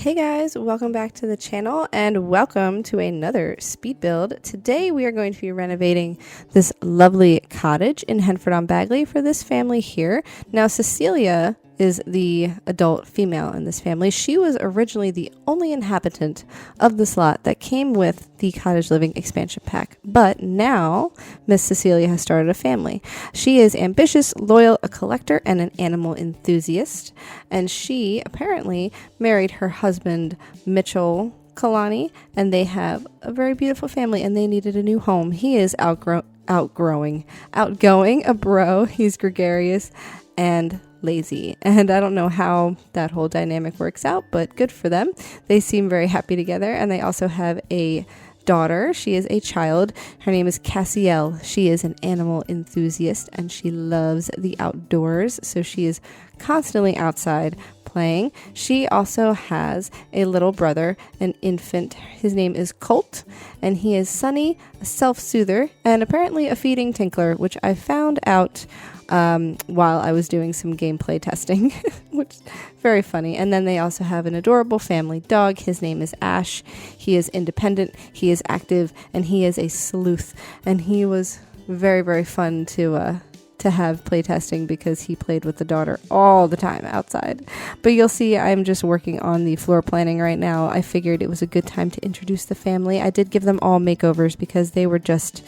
Hey guys, welcome back to the channel and welcome to another speed build. Today we are going to be renovating this lovely cottage in Henford on Bagley for this family here. Now Cecilia is the adult female in this family. She was originally the only inhabitant of this lot that came with the cottage living expansion pack, but now Miss Cecilia has started a family. She is ambitious, loyal, a collector, and an animal enthusiast, and she apparently married her husband Mitchell Kalani, and they have a very beautiful family, and they needed a new home. He is outgoing, a bro. He's gregarious and lazy, and I don't know how that whole dynamic works out, but good for them. They seem very happy together, and they also have a daughter. She is a child. Her name is Cassielle. She is an animal enthusiast and she loves the outdoors, so she is constantly outside playing. She also has a little brother, an infant. His name is Colt, and he is Sunny, a self-soother, and apparently a feeding tinkler, which I found out while I was doing some gameplay testing, which is very funny. And then they also have an adorable family dog. His name is Ash. He is independent, he is active, and he is a sleuth. And he was very, very fun to have playtesting because he played with the daughter all the time outside. But you'll see I'm just working on the floor planning right now. I figured it was a good time to introduce the family. I did give them all makeovers because they were just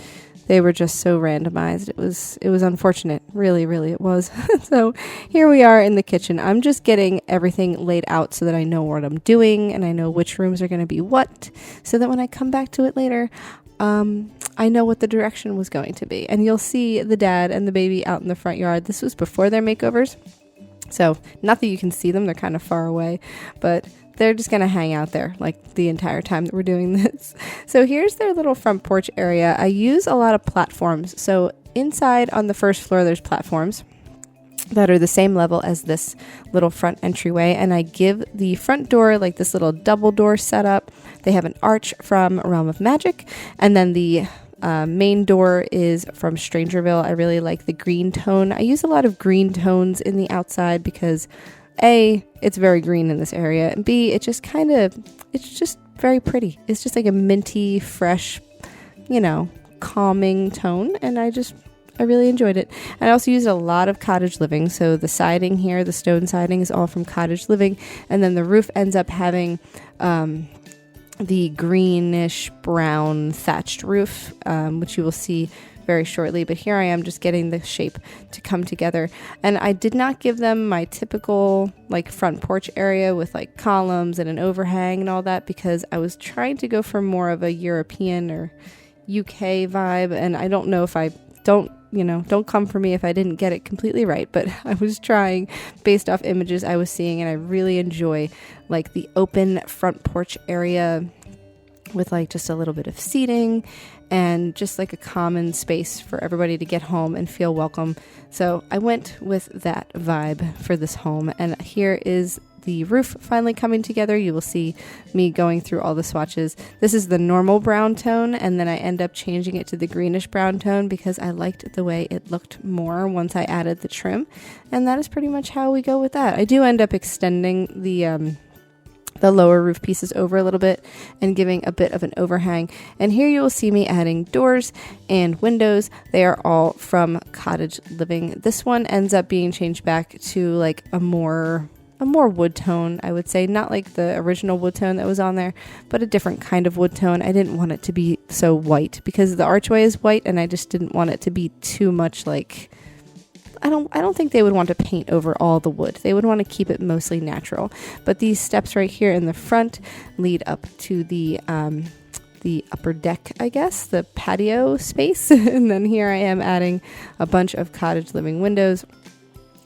so randomized. It was unfortunate. Really, it was. So here we are in the kitchen. I'm just getting everything laid out so that I know what I'm doing and I know which rooms are going to be what, so that when I come back to it later, I know what the direction was going to be. And you'll see the dad and the baby out in the front yard. This was before their makeovers. So not that you can see them, they're kind of far away, but they're just going to hang out there like the entire time that we're doing this. So here's their little front porch area. I use a lot of platforms. So inside on the first floor, there's platforms that are the same level as this little front entryway. And I give the front door like this little double door setup. They have an arch from Realm of Magic. And then the main door is from Strangerville. I really like the green tone. I use a lot of green tones in the outside because A, it's very green in this area, and B, it's just very pretty. It's just like a minty, fresh, calming tone, and I really enjoyed it. I also used a lot of Cottage Living, so the siding here, the stone siding, is all from Cottage Living, and then the roof ends up having the greenish brown thatched roof, which you will see very shortly, but here I am just getting the shape to come together. And I did not give them my typical like front porch area with like columns and an overhang and all that, because I was trying to go for more of a European or UK vibe, and I don't know if don't come for me if I didn't get it completely right, but I was trying based off images I was seeing, and I really enjoy like the open front porch area with like just a little bit of seating and just like a common space for everybody to get home and feel welcome. So I went with that vibe for this home, and here is the roof finally coming together. You will see me going through all the swatches. This is the normal brown tone, and then I end up changing it to the greenish brown tone because I liked the way it looked more once I added the trim, and that is pretty much how we go with that. I do end up extending the lower roof pieces over a little bit and giving a bit of an overhang. And here you will see me adding doors and windows. They are all from Cottage Living. This one ends up being changed back to like a more wood tone, I would say. Not like the original wood tone that was on there, but a different kind of wood tone. I didn't want it to be so white because the archway is white, and I just didn't want it to be too much like, I don't think they would want to paint over all the wood. They would want to keep it mostly natural. But these steps right here in the front lead up to the upper deck, I guess, the patio space. And then here I am adding a bunch of Cottage Living windows.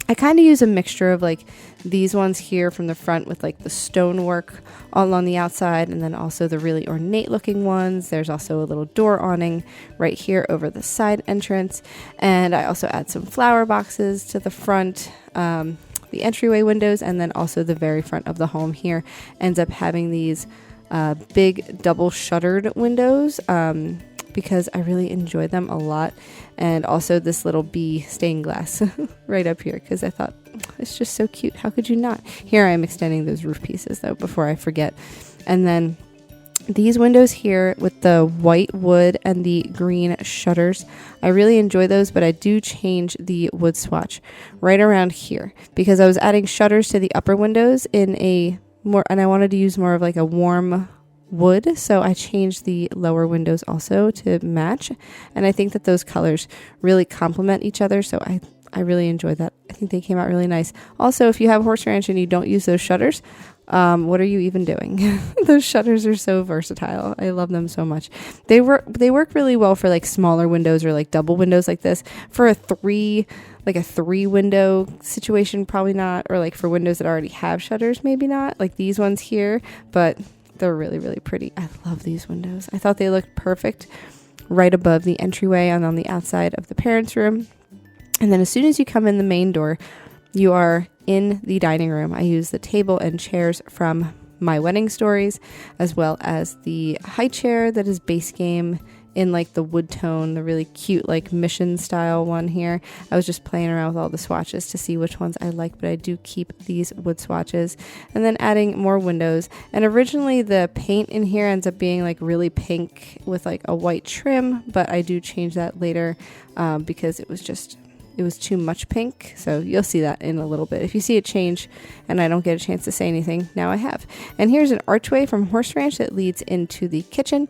I kind of use a mixture of like these ones here from the front with like the stonework all on the outside, and then also the really ornate looking ones. There's also a little door awning right here over the side entrance, and I also add some flower boxes to the front, the entryway windows, and then also the very front of the home here ends up having these big double shuttered windows. because I really enjoy them a lot. And also this little bee stained glass right up here, because I thought it's just so cute. How could you not? Here I am extending those roof pieces though before I forget. And then these windows here with the white wood and the green shutters, I really enjoy those, but I do change the wood swatch right around here because I was adding shutters to the upper windows in a more, and I wanted to use more of like a warm wood, so I changed the lower windows also to match, and I think that those colors really complement each other, so I really enjoyed that. I think they came out really nice. Also, if you have horse ranch and you don't use those shutters, what are you even doing? Those shutters are so versatile. I love them so much. They work really well for like smaller windows or like double windows like this. For a three window situation, probably not, or like for windows that already have shutters, maybe not, like these ones here, but they're really, really pretty. I love these windows. I thought they looked perfect right above the entryway and on the outside of the parents' room. And then as soon as you come in the main door, you are in the dining room. I use the table and chairs from My Wedding Stories, as well as the high chair that is base game in like the wood tone, the really cute like mission style one here. I was just playing around with all the swatches to see which ones I like, but I do keep these wood swatches. And then adding more windows. And originally the paint in here ends up being like really pink with like a white trim, but I do change that later because it was too much pink. So you'll see that in a little bit. If you see it change and I don't get a chance to say anything, now I have. And here's an archway from Horse Ranch that leads into the kitchen.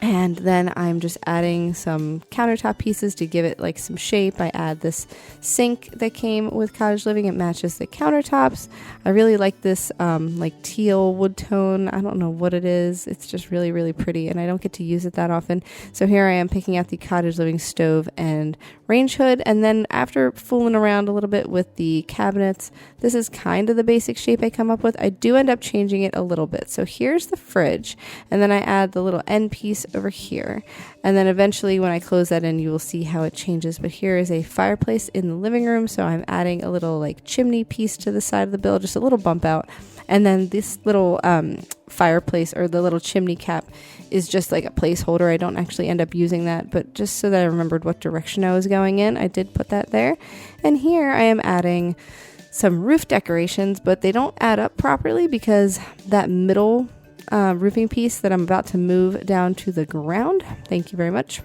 And then I'm just adding some countertop pieces to give it like some shape. I add this sink that came with Cottage Living. It matches the countertops. I really like this like teal wood tone. I don't know what it is. It's just really, really pretty, and I don't get to use it that often. So here I am picking out the Cottage Living stove and range hood. And then after fooling around a little bit with the cabinets, this is kind of the basic shape I come up with. I do end up changing it a little bit. So here's the fridge, and then I add the little end piece over here, and then eventually when I close that in, you will see how it changes. But here is a fireplace in the living room, so I'm adding a little like chimney piece to the side of the build, just a little bump out. And then this little fireplace, or the little chimney cap, is just like a placeholder. I don't actually end up using that, but just so that I remembered what direction I was going in, I did put that there. And here I am adding some roof decorations, but they don't add up properly because that middle roofing piece that I'm about to move down to the ground, thank you very much,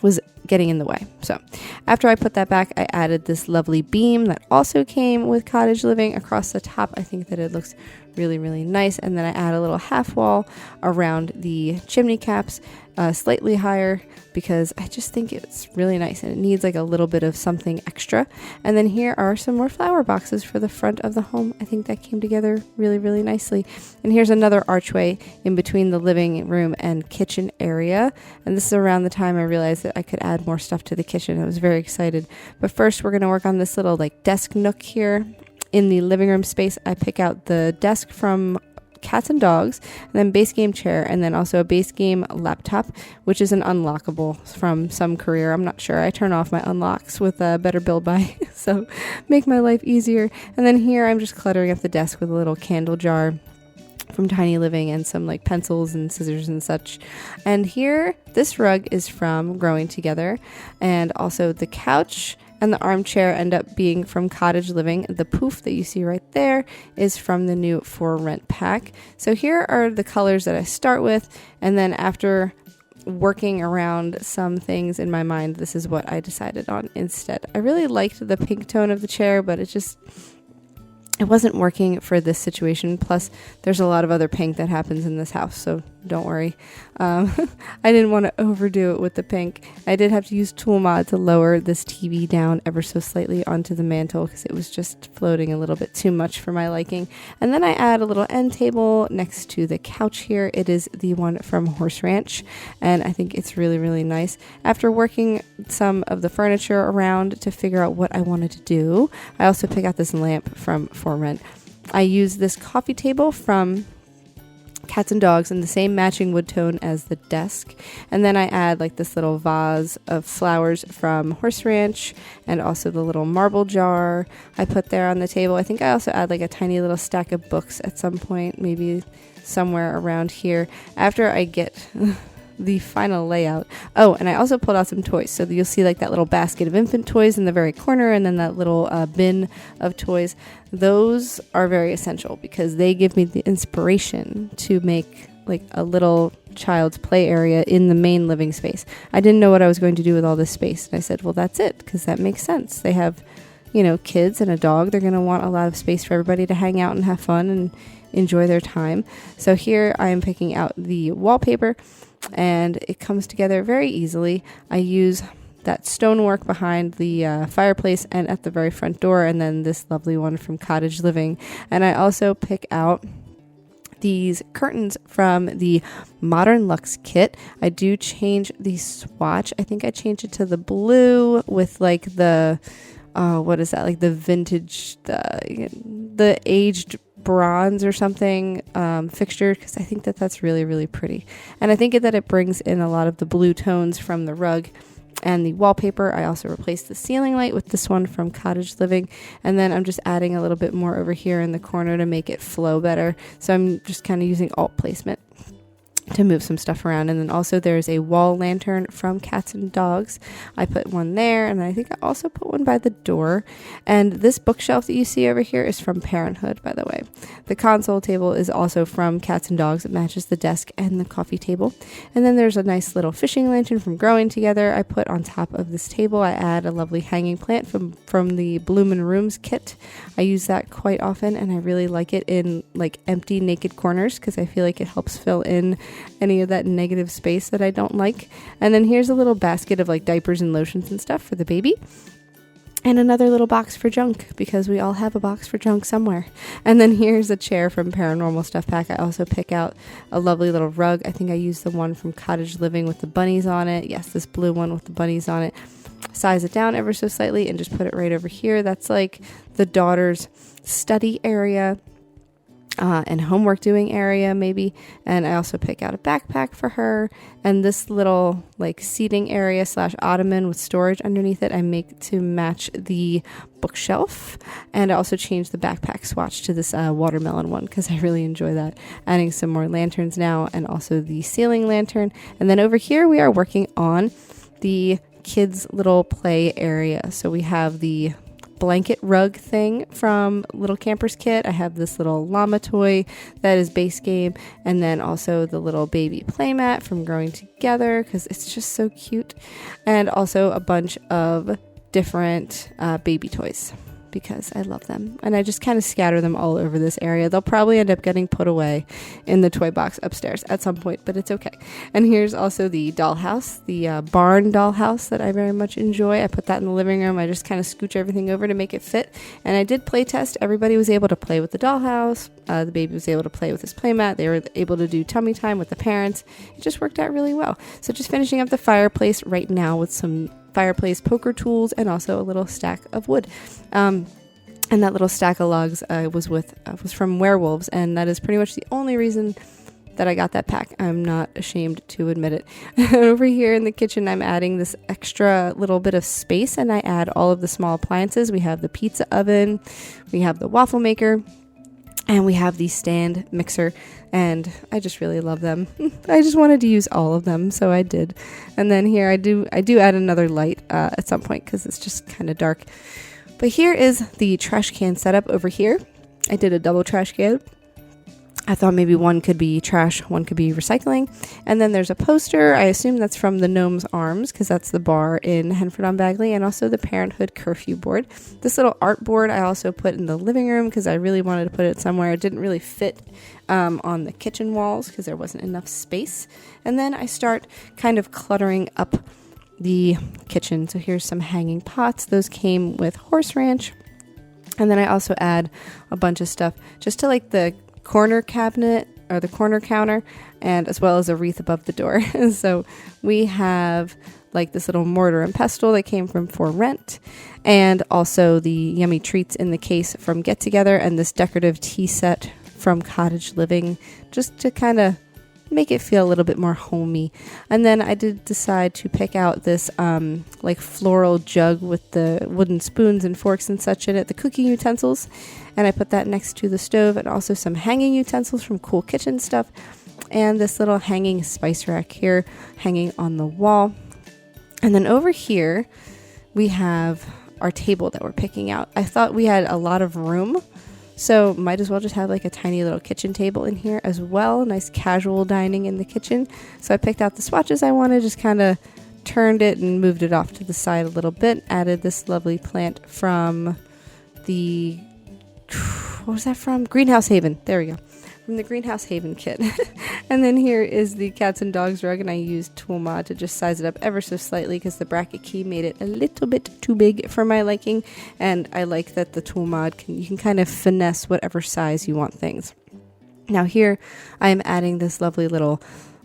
was getting in the way. So after I put that back, I added this lovely beam that also came with Cottage Living across the top. I think that it looks really, really nice. And then I add a little half wall around the chimney caps, slightly higher, because I just think it's really nice and it needs like a little bit of something extra. And then here are some more flower boxes for the front of the home. I think that came together really, really nicely. And here's another archway in between the living room and kitchen area. And this is around the time I realized that I could add more stuff to the kitchen. I was very excited. But first we're going to work on this little like desk nook here. In the living room space, I pick out the desk from Cats and Dogs, and then base game chair, and then also a base game laptop, which is an unlockable from some career. I'm not sure. I turn off my unlocks with a Better Build Buy, so make my life easier. And then here I'm just cluttering up the desk with a little candle jar from Tiny Living and some like pencils and scissors and such. And here, this rug is from Growing Together, and also the couch and the armchair end up being from Cottage Living. The poof that you see right there is from the new For Rent pack. So here are the colors that I start with, and then after working around some things in my mind, this is what I decided on instead. I really liked the pink tone of the chair, but it wasn't working for this situation. Plus, there's a lot of other pink that happens in this house, so don't worry. I didn't want to overdo it with the pink. I did have to use Tool Mod to lower this TV down ever so slightly onto the mantle because it was just floating a little bit too much for my liking. And then I add a little end table next to the couch here. It is the one from Horse Ranch, and I think it's really, really nice. After working some of the furniture around to figure out what I wanted to do, I also pick out this lamp from For Rent. I use this coffee table from Cats and Dogs in the same matching wood tone as the desk, and then I add like this little vase of flowers from Horse Ranch, and also the little marble jar I put there on the table. I think I also add like a tiny little stack of books at some point, maybe somewhere around here. After I get the final layout. Oh, and I also pulled out some toys. So you'll see like that little basket of infant toys in the very corner, and then that little bin of toys. Those are very essential because they give me the inspiration to make like a little child's play area in the main living space. I didn't know what I was going to do with all this space. And I said, well, that's it, because that makes sense. They have, kids and a dog. They're going to want a lot of space for everybody to hang out and have fun and enjoy their time. So here I am picking out the wallpaper, and it comes together very easily. I use that stonework behind the fireplace and at the very front door, and then this lovely one from Cottage Living. And I also pick out these curtains from the Modern Luxe kit. I do change the swatch. I think I changed it to the blue with like the what is that, like the vintage, the aged bronze or something fixture, because I think that's really, really pretty. And I think that it brings in a lot of the blue tones from the rug and the wallpaper. I also replaced the ceiling light with this one from Cottage Living, and then I'm just adding a little bit more over here in the corner to make it flow better. So I'm just kind of using alt placement to move some stuff around. And then also there's a wall lantern from Cats and Dogs. I put one there, and I think I also put one by the door. And this bookshelf that you see over here is from Parenthood, by the way. The console table is also from Cats and Dogs. It matches the desk and the coffee table. And then there's a nice little fishing lantern from Growing Together. I put on top of this table. I add a lovely hanging plant from the Bloomin' Rooms kit. I use that quite often, and I really like it in like empty, naked corners, because I feel like it helps fill in any of that negative space that I don't like. And then here's a little basket of like diapers and lotions and stuff for the baby. And another little box for junk, because we all have a box for junk somewhere. And then here's a chair from Paranormal Stuff Pack. I also pick out a lovely little rug. I think I used the one from Cottage Living with the bunnies on it. Yes, this blue one with the bunnies on it. Size it down ever so slightly and just put it right over here. That's like the daughter's study area. And homework doing area maybe. And I also pick out a backpack for her, and this little like seating area / ottoman with storage underneath it I make to match the bookshelf. And I also changed the backpack swatch to this watermelon one, because I really enjoy that. Adding some more lanterns now, and also the ceiling lantern. And then over here we are working on the kids little play area. So we have the blanket rug thing from Little Camper's Kit. I have this little llama toy that is base game, and then also the little baby playmat from Growing Together, because it's just so cute, and also a bunch of different baby toys, because I love them, and I just kind of scatter them all over this area. They'll probably end up getting put away in the toy box upstairs at some point, but it's okay. And here's also the dollhouse, the barn dollhouse that I very much enjoy. I put that in the living room. I just kind of scooch everything over to make it fit, and I did play test. Everybody was able to play with the dollhouse. The baby was able to play with his playmat. They were able to do tummy time with the parents. It just worked out really well. So just finishing up the fireplace right now with some fireplace poker tools and also a little stack of wood. And that little stack of logs was from Werewolves, and that is pretty much the only reason that I got that pack. I'm not ashamed to admit it. Over here in the kitchen, I'm adding this extra little bit of space, and I add all of the small appliances. We have the pizza oven, we have the waffle maker, and we have the stand mixer, and I just really love them. I just wanted to use all of them, so I did. And then here I do add another light at some point, because it's just kind of dark. But here is the trash can setup over here. I did a double trash can. I thought maybe one could be trash, one could be recycling. And then there's a poster. I assume that's from the Gnome's Arms, because that's the bar in Henford on Bagley, and also the Parenthood curfew board. This little art board I also put in the living room, because I really wanted to put it somewhere. It didn't really fit on the kitchen walls, because there wasn't enough space. And then I start kind of cluttering up the kitchen. So here's some hanging pots. Those came with Horse Ranch. And then I also add a bunch of stuff just to like the corner cabinet or the corner counter, and as well as a wreath above the door. So we have like this little mortar and pestle that came from For Rent, and also the yummy treats in the case from Get Together, and this decorative tea set from Cottage Living, just to kind of make it feel a little bit more homey. And then I did decide to pick out this like floral jug with the wooden spoons and forks and such in it, the cooking utensils, and I put that next to the stove, and also some hanging utensils from Cool Kitchen Stuff. and this little hanging spice rack here hanging on the wall. And then over here, we have our table that we're picking out. I thought we had a lot of room, so might as well just have like a tiny little kitchen table in here as well. Nice casual dining in the kitchen. So I picked out the swatches I wanted, just kind of turned it and moved it off to the side a little bit. Added this lovely plant from the, what was that from? Greenhouse Haven. There we go. From the Greenhouse Haven kit. And then here is the cats and dogs rug, and I used Tool Mod to just size it up ever so slightly because the bracket key made it a little bit too big for my liking, and I like that the Tool Mod you can kind of finesse whatever size you want things. Now here I am adding this lovely little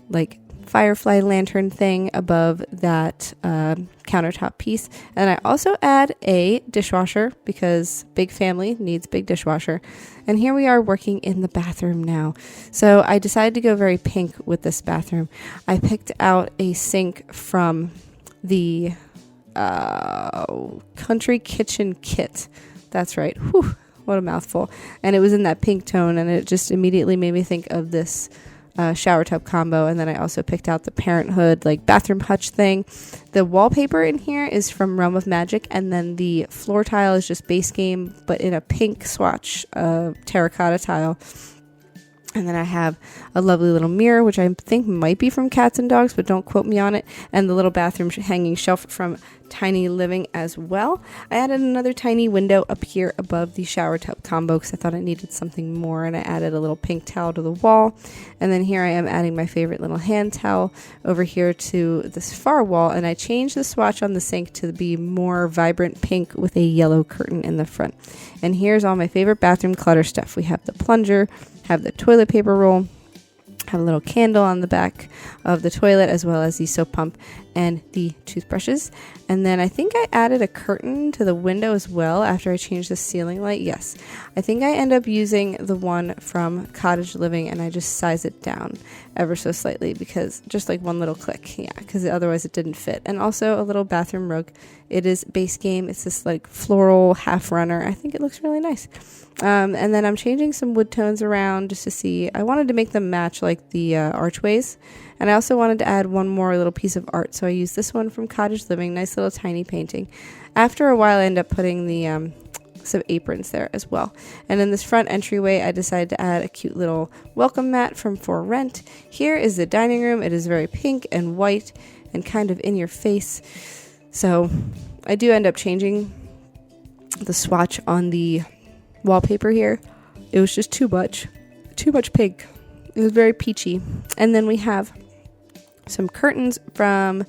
like firefly lantern thing above that countertop piece, and I also add a dishwasher because big family needs big dishwasher. And here we are working in the bathroom now. So I decided to go very pink with this bathroom. I picked out a sink from the Country Kitchen kit. That's right. Whew, what a mouthful. And it was in that pink tone, and it just immediately made me think of this shower tub combo. And then I also picked out the Parenthood like bathroom hutch thing. The wallpaper in here is from Realm of Magic, and then the floor tile is just base game but in a pink swatch terracotta tile. And then I have a lovely little mirror, which I think might be from Cats and Dogs, but don't quote me on it. And the little bathroom hanging shelf from Tiny Living as well. I added another tiny window up here above the shower tub combo because I thought it needed something more. And I added a little pink towel to the wall. And then here I am adding my favorite little hand towel over here to this far wall. And I changed the swatch on the sink to be more vibrant pink with a yellow curtain in the front. And here's all my favorite bathroom clutter stuff. We have the plunger, have the toilet paper roll, have a little candle on the back of the toilet, as well as the soap pump and the toothbrushes. And then I think I added a curtain to the window as well after I changed the ceiling light. Yes, I think I end up using the one from Cottage Living, and I just size it down ever so slightly because just like one little click. Yeah, because otherwise it didn't fit. And also a little bathroom rug. It is base game. It's this like floral half runner. I think it looks really nice. And then I'm changing some wood tones around just to see. I wanted to make them match like the archways. And I also wanted to add one more little piece of art. So I used this one from Cottage Living. Nice little tiny painting. After a while, I ended up putting the some aprons there as well. And in this front entryway, I decided to add a cute little welcome mat from For Rent. Here is the dining room. It is very pink and white and kind of in your face. So I do end up changing the swatch on the wallpaper here. It was just too much pink. It was very peachy. And then we have some curtains from,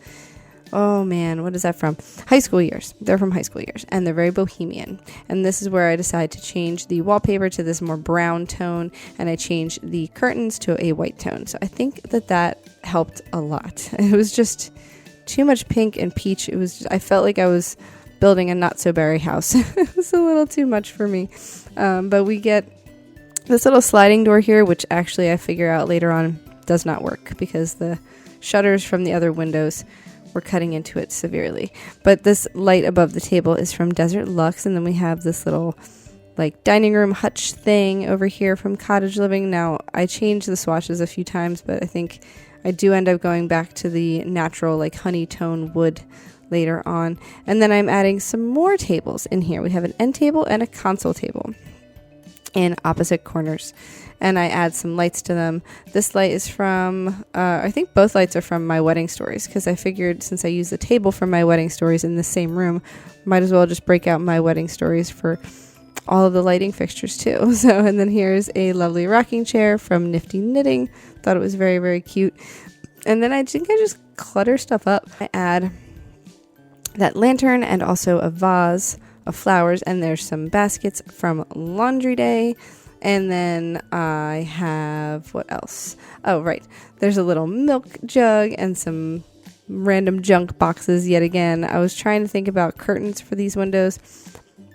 oh man, what is that from? High school years. They're from high school years, and they're very bohemian. And this is where I decided to change the wallpaper to this more brown tone, and I changed the curtains to a white tone. So I think that helped a lot. It was just too much pink and peach. It was I felt like I was building a not-so-berry house. It was a little too much for me. But we get this little sliding door here, which actually I figure out later on does not work because the shutters from the other windows were cutting into it severely. But this light above the table is from Desert Luxe, and then we have this little like dining room hutch thing over here from Cottage Living. Now, I changed the swatches a few times, but I think I do end up going back to the natural like honey tone wood later on. And then I'm adding some more tables in here. We have an end table and a console table in opposite corners, and I add some lights to them. This light is from I think both lights are from My Wedding Stories, because I figured since I use the table from My Wedding Stories in the same room, might as well just break out My Wedding Stories for all of the lighting fixtures too. So, and then here's a lovely rocking chair from Nifty Knitting. Thought it was very, very cute. And then I think I just clutter stuff up. I add that lantern and also a vase of flowers, and there's some baskets from Laundry Day. And then I have, what else? Oh, right. There's a little milk jug and some random junk boxes yet again. I was trying to think about curtains for these windows,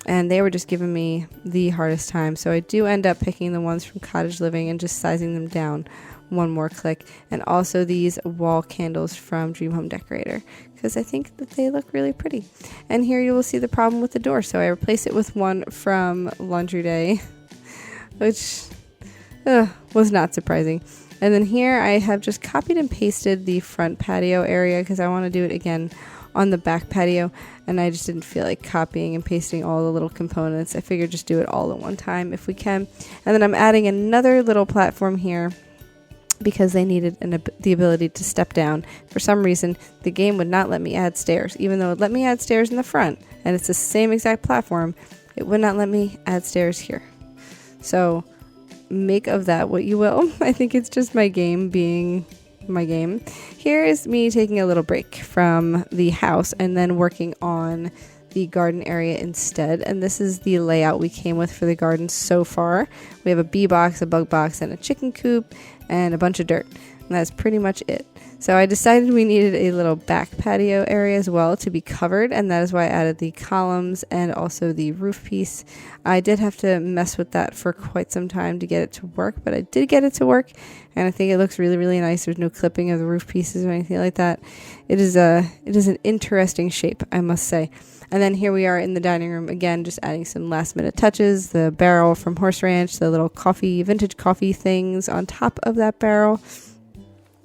and they were just giving me the hardest time. So I do end up picking the ones from Cottage Living and just sizing them down one more click. And also these wall candles from Dream Home Decorator, because I think that they look really pretty. And here you will see the problem with the door. So I replaced it with one from Laundry Day, which was not surprising. And then here I have just copied and pasted the front patio area because I want to do it again on the back patio, and I just didn't feel like copying and pasting all the little components. I figured just do it all at one time if we can. And then I'm adding another little platform here because they needed the ability to step down. For some reason, the game would not let me add stairs, even though it let me add stairs in the front, and it's the same exact platform. It would not let me add stairs here. So make of that what you will. I think it's just my game being my game. Here is me taking a little break from the house and then working on the garden area instead. And this is the layout we came with for the garden so far. We have a bee box, a bug box, and a chicken coop, and a bunch of dirt. And that's pretty much it. So I decided we needed a little back patio area as well to be covered, and that is why I added the columns and also the roof piece. I did have to mess with that for quite some time to get it to work, but I did get it to work, and I think it looks really, really nice. There's no clipping of the roof pieces or anything like that. It is an interesting shape, I must say. And then here we are in the dining room again, just adding some last minute touches. The barrel from Horse Ranch, the little vintage coffee things on top of that barrel.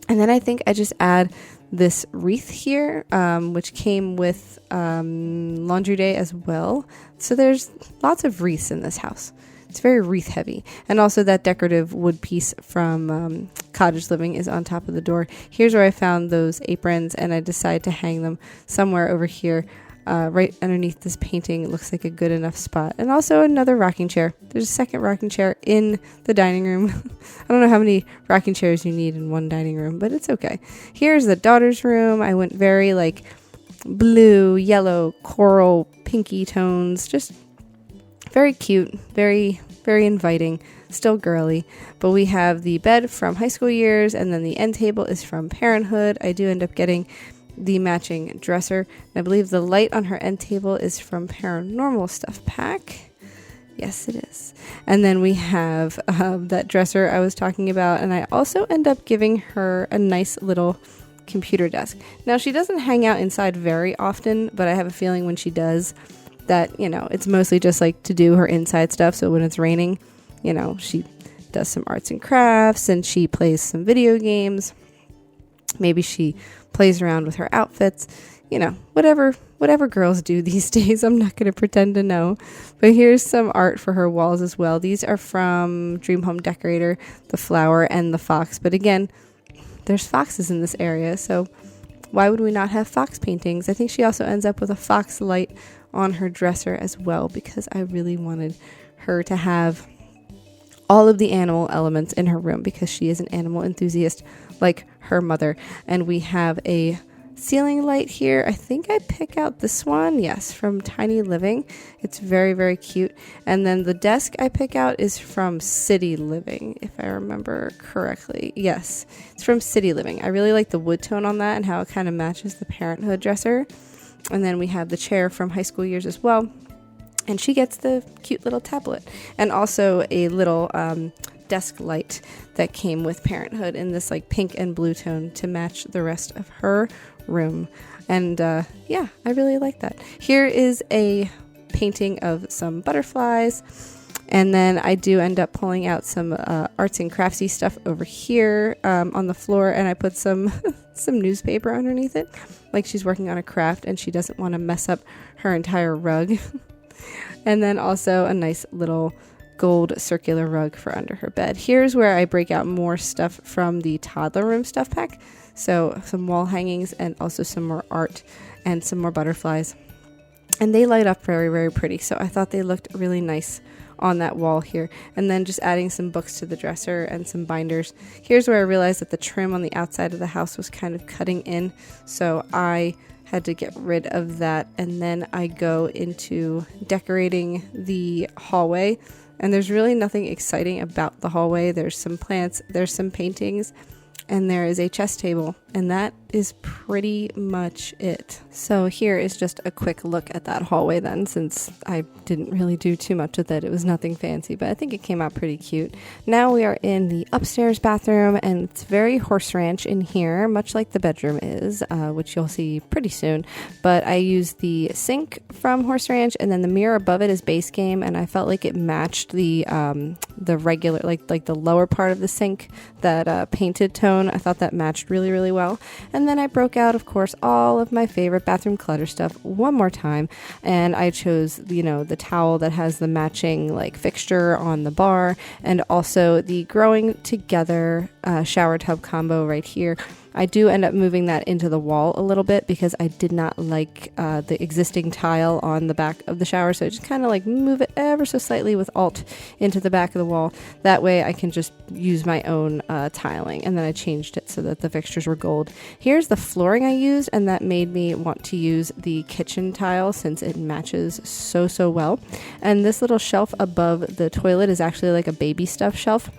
And then I think I just add this wreath here, which came with laundry day as well. So there's lots of wreaths in this house. It's very wreath heavy. And also that decorative wood piece from Cottage Living is on top of the door. Here's where I found those aprons, and I decided to hang them somewhere over here. Right underneath this painting. It looks like a good enough spot. And also another rocking chair. There's a second rocking chair in the dining room. I don't know how many rocking chairs you need in one dining room, but it's okay. Here's the daughter's room. I went very like blue, yellow, coral, pinky tones. Just very cute, very, very inviting, still girly. But we have the bed from high school years, and then the end table is from Parenthood. I do end up getting the matching dresser. And I believe the light on her end table is from Paranormal Stuff Pack. Yes, it is. And then we have that dresser I was talking about, and I also end up giving her a nice little computer desk. Now, she doesn't hang out inside very often, but I have a feeling when she does that, it's mostly just like to do her inside stuff. So when it's raining, she does some arts and crafts, and she plays some video games. Maybe she plays around with her outfits, whatever girls do these days. I'm not going to pretend to know. But here's some art for her walls as well. These are from Dream Home Decorator, the flower and the fox. But again, there's foxes in this area, so why would we not have fox paintings? I think she also ends up with a fox light on her dresser as well, because I really wanted her to have all of the animal elements in her room, because she is an animal enthusiast like her mother. And we have a ceiling light here. I think I pick out this one. Yes, from Tiny Living. It's very, very cute. And then the desk I pick out is from City Living, if I remember correctly. Yes, it's from City Living. I really like the wood tone on that and how it kind of matches the Parenthood dresser. And then we have the chair from high school years as well. And she gets the cute little tablet. And also a little desk light that came with Parenthood in this like pink and blue tone to match the rest of her room. And I really like that. Here is a painting of some butterflies, and then I do end up pulling out some arts and craftsy stuff over here on the floor, and I put some some newspaper underneath it, like she's working on a craft and she doesn't want to mess up her entire rug. And then also a nice little gold circular rug for under her bed. Here's where I break out more stuff from the toddler room stuff pack. So some wall hangings and also some more art and some more butterflies. And they light up very, very pretty. So I thought they looked really nice on that wall here. And then just adding some books to the dresser and some binders. Here's where I realized that the trim on the outside of the house was kind of cutting in. So I had to get rid of that. And then I go into decorating the hallway. And there's really nothing exciting about the hallway. There's some plants, there's some paintings, and there is a chess table and that is pretty much it. So here is just a quick look at that hallway then, since I didn't really do too much with it. It was nothing fancy, but I think it came out pretty cute. Now we are in the upstairs bathroom, and it's very horse ranch in here, much like the bedroom is, which you'll see pretty soon. But I used the sink from Horse Ranch, and then the mirror above it is Base Game, and I felt like it matched the regular, like the lower part of the sink, that painted tone. I thought that matched really, really well. And then I broke out, of course, all of my favorite bathroom clutter stuff one more time, and I chose, the towel that has the matching like fixture on the bar, and also the growing together shower tub combo right here. I do end up moving that into the wall a little bit because I did not like the existing tile on the back of the shower. So I just kind of like move it ever so slightly with Alt into the back of the wall. That way I can just use my own tiling. And then I changed it so that the fixtures were gold. Here's the flooring I used, and that made me want to use the kitchen tile since it matches so well. And this little shelf above the toilet is actually like a baby stuff shelf,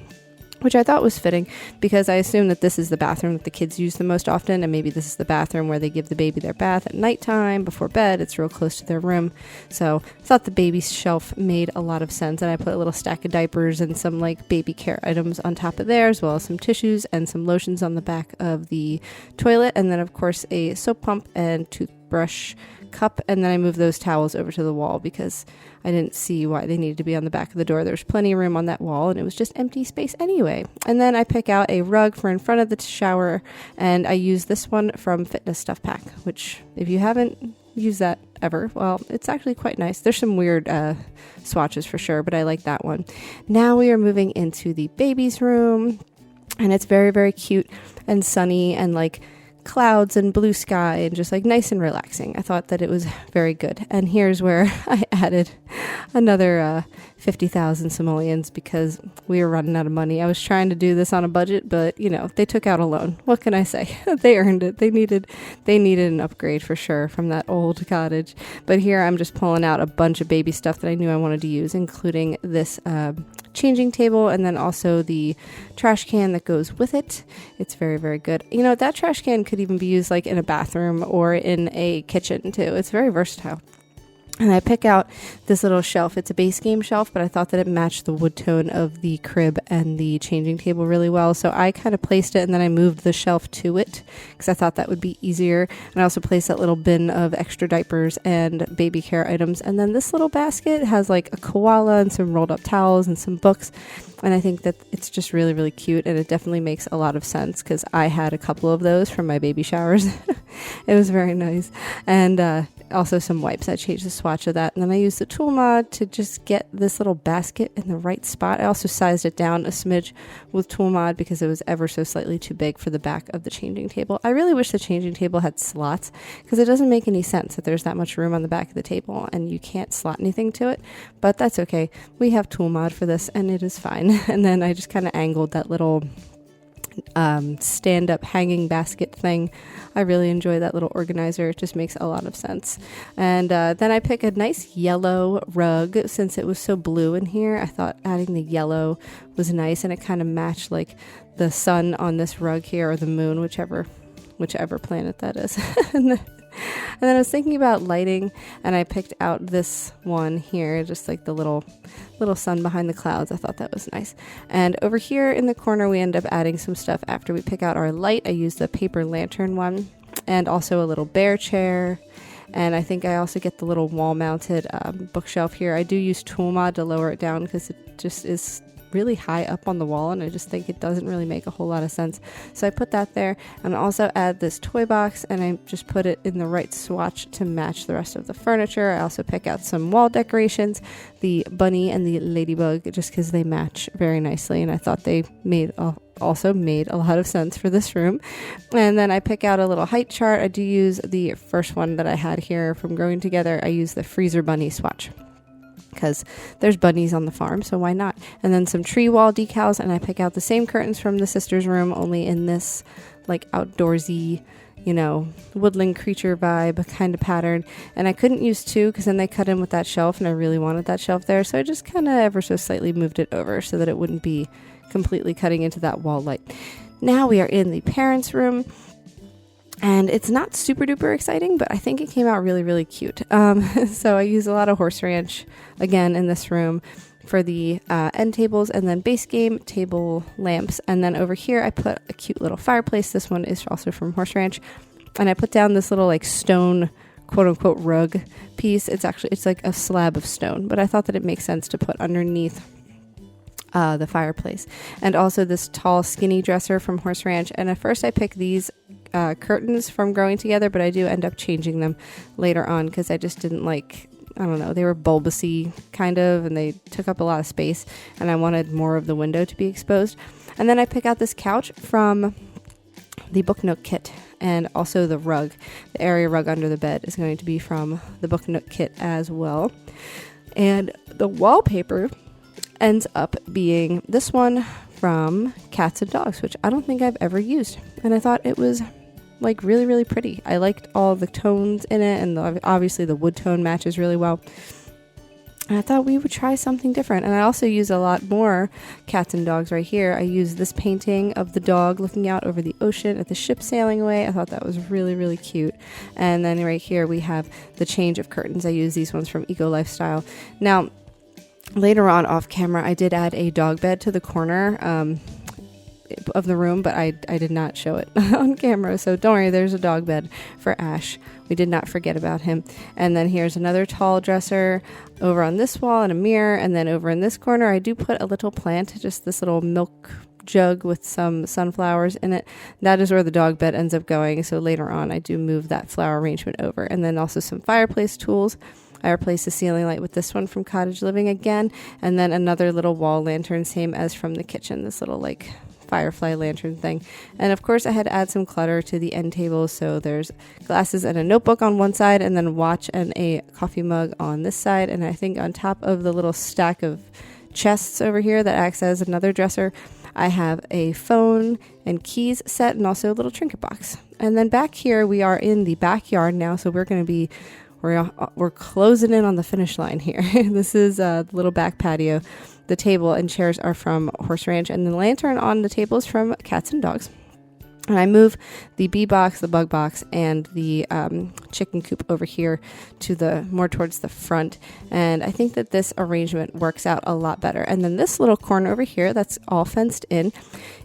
which I thought was fitting because I assume that this is the bathroom that the kids use the most often, and maybe this is the bathroom where they give the baby their bath at nighttime before bed. It's real close to their room. So I thought the baby shelf made a lot of sense, and I put a little stack of diapers and some like baby care items on top of there, as well as some tissues and some lotions on the back of the toilet, and then of course a soap pump and toothbrush cup. And then I moved those towels over to the wall because I didn't see why they needed to be on the back of the door. There's plenty of room on that wall, and it was just empty space anyway. And then I pick out a rug for in front of the shower, and I use this one from Fitness Stuff Pack, which if you haven't used that ever, well, it's actually quite nice. There's some weird swatches for sure, but I like that one. Now we are moving into the baby's room, and it's very, very cute and sunny and like clouds and blue sky and just like nice and relaxing. I thought that it was very good. And here's where I added another 50,000 simoleons because we were running out of money. I was trying to do this on a budget, but they took out a loan. What can I say? They earned it. They needed an upgrade for sure from that old cottage. But here I'm just pulling out a bunch of baby stuff that I knew I wanted to use, including this changing table, and then also the trash can that goes with it. It's very, very good. That trash can could even be used like in a bathroom or in a kitchen too. It's very versatile. And I pick out this little shelf. It's a Base Game shelf, but I thought that it matched the wood tone of the crib and the changing table really well. So I kind of placed it, and then I moved the shelf to it because I thought that would be easier. And I also placed that little bin of extra diapers and baby care items. And then this little basket has like a koala and some rolled up towels and some books. And I think that it's just really, really cute, and it definitely makes a lot of sense because I had a couple of those from my baby showers. It was very nice. And also some wipes. I changed the swatch of that, and then I used the tool mod to just get this little basket in the right spot. I also sized it down a smidge with tool mod because it was ever so slightly too big for the back of the changing table. I really wish the changing table had slots because it doesn't make any sense that there's that much room on the back of the table and you can't slot anything to it, but that's okay. We have tool mod for this and it is fine. And then I just kind of angled that little stand-up hanging basket thing. I really enjoy that little organizer. It just makes a lot of sense. And then I pick a nice yellow rug. Since it was so blue in here, I thought adding the yellow was nice, and it kind of matched like the sun on this rug here, or the moon, whichever planet that is. And then I was thinking about lighting, and I picked out this one here, just like the little sun behind the clouds. I thought that was nice. And over here in the corner, we end up adding some stuff after we pick out our light. I used the paper lantern one, and also a little bear chair. And I think I also get the little wall-mounted bookshelf here. I do use tool mod to lower it down because it just is really high up on the wall, and I just think it doesn't really make a whole lot of sense. So I put that there, and also add this toy box, and I just put it in the right swatch to match the rest of the furniture. I also pick out some wall decorations, the bunny and the ladybug, just because they match very nicely, and I thought they also made a lot of sense for this room. And then I pick out a little height chart. I do use the first one that I had here from Growing Together. I use the freezer bunny swatch because there's bunnies on the farm, so why not? And then some tree wall decals, and I pick out the same curtains from the sister's room, only in this like outdoorsy, woodland creature vibe kind of pattern. And I couldn't use two because then they cut in with that shelf, and I really wanted that shelf there, so I just kind of ever so slightly moved it over so that it wouldn't be completely cutting into that wall light. Now we are in the parents' room. And it's not super duper exciting, but I think it came out really, really cute. So I use a lot of horse ranch again in this room for the end tables, and then base game table lamps. And then over here, I put a cute little fireplace. This one is also from horse ranch. And I put down this little like stone, quote unquote, rug piece. It's like a slab of stone, but I thought that it makes sense to put underneath the fireplace. And also this tall skinny dresser from horse ranch. And at first I picked these curtains from Growing Together, but I do end up changing them later on because I just didn't like, I don't know, they were bulbousy kind of, and they took up a lot of space, and I wanted more of the window to be exposed. And then I pick out this couch from the Book Nook kit, and also the rug, the area rug under the bed is going to be from the Book Nook kit as well. And the wallpaper ends up being this one from Cats and Dogs, which I don't think I've ever used, and I thought it was like really, really pretty. I liked all the tones in it, and obviously the wood tone matches really well. And I thought we would try something different. And I also use a lot more Cats and Dogs right here. I use this painting of the dog looking out over the ocean at the ship sailing away. I thought that was really, really cute. And then right here we have the change of curtains. I use these ones from Eco Lifestyle. Now, later on off camera, I did add a dog bed to the corner of the room, but I did not show it on camera, so don't worry, there's a dog bed for Ash. We did not forget about him. And then here's another tall dresser over on this wall and a mirror, and then over in this corner I do put a little plant, just this little milk jug with some sunflowers in it. That is where the dog bed ends up going, so later on I do move that flower arrangement over. And then also some fireplace tools. I replaced the ceiling light with this one from Cottage Living again, and then another little wall lantern, same as from the kitchen, this little like firefly lantern thing. And of course I had to add some clutter to the end table, so there's glasses and a notebook on one side, and then watch and a coffee mug on this side. And I think on top of the little stack of chests over here that acts as another dresser, I have a phone and keys set, and also a little trinket box. And then back here we are in the backyard now, so we're closing in on the finish line here. This is the little back patio. The table and chairs are from Horse Ranch, and the lantern on the table is from Cats and Dogs. And I move the bee box, the bug box, and the chicken coop over here to the more towards the front. And I think that this arrangement works out a lot better. And then this little corner over here that's all fenced in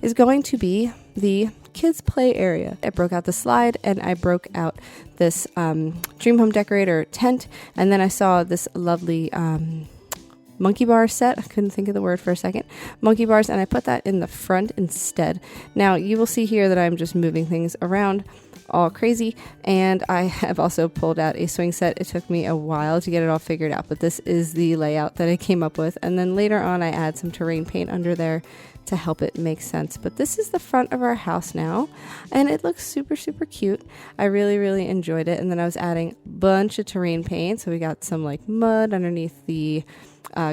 is going to be the kids play area. I broke out the slide, and I broke out this dream home decorator tent. And then I saw this lovely monkey bar set. I couldn't think of the word for a second. Monkey bars, and I put that in the front instead. Now you will see here that I'm just moving things around all crazy, and I have also pulled out a swing set. It took me a while to get it all figured out, but this is the layout that I came up with. And then later on I add some terrain paint under there to help it make sense. But this is the front of our house now, and it looks super, super cute. I really, really enjoyed it. And then I was adding a bunch of terrain paint, so we got some like mud underneath the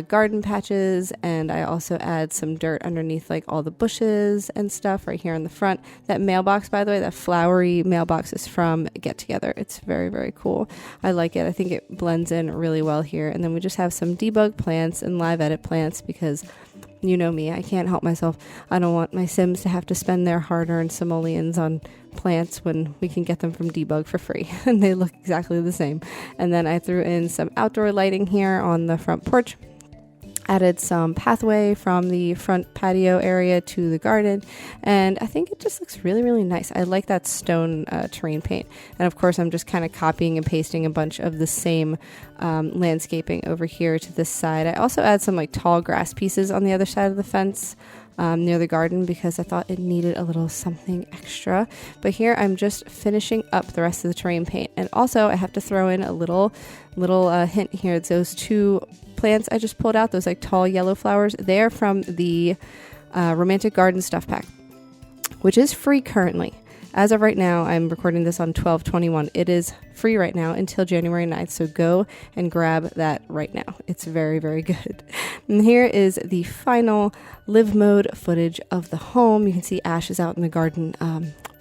garden patches, and I also add some dirt underneath like all the bushes and stuff right here in the front. That mailbox, by the way, that flowery mailbox is from Get Together. It's very, very cool. I like it. I think it blends in really well here. And then we just have some debug plants and live edit plants because you know me, I can't help myself. I don't want my Sims to have to spend their hard-earned simoleons on plants when we can get them from Debug for free, and they look exactly the same. And then I threw in some outdoor lighting here on the front porch, added some pathway from the front patio area to the garden, and I think it just looks really, really nice. I like that stone terrain paint, and of course I'm just kind of copying and pasting a bunch of the same landscaping over here to this side. I also add some like tall grass pieces on the other side of the fence near the garden because I thought it needed a little something extra. But here I'm just finishing up the rest of the terrain paint, and also I have to throw in a little hint here. Those two plants I just pulled out, those like tall yellow flowers, they're from the Romantic Garden Stuff Pack, which is free currently. As of right now, I'm recording this on 12/21. It is free right now until January 9th, so go and grab that right now. It's very, very good. And here is the final live mode footage of the home. You can see Ash is out in the garden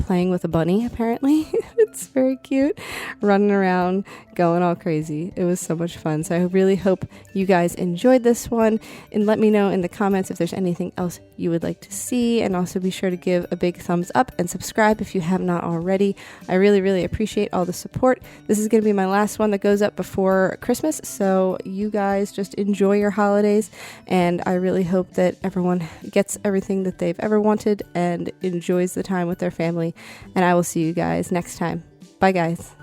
playing with a bunny, apparently. It's very cute, running around, going all crazy. It was so much fun. So I really hope you guys enjoyed this one, and let me know in the comments if there's anything else you would like to see, and also be sure to give a big thumbs up and subscribe if you have not already. I really, really appreciate all the support. This is going to be my last one that goes up before Christmas, so you guys just enjoy your holidays, and I really hope that everyone gets everything that they've ever wanted and enjoys the time with their family, and I will see you guys next time. Bye guys.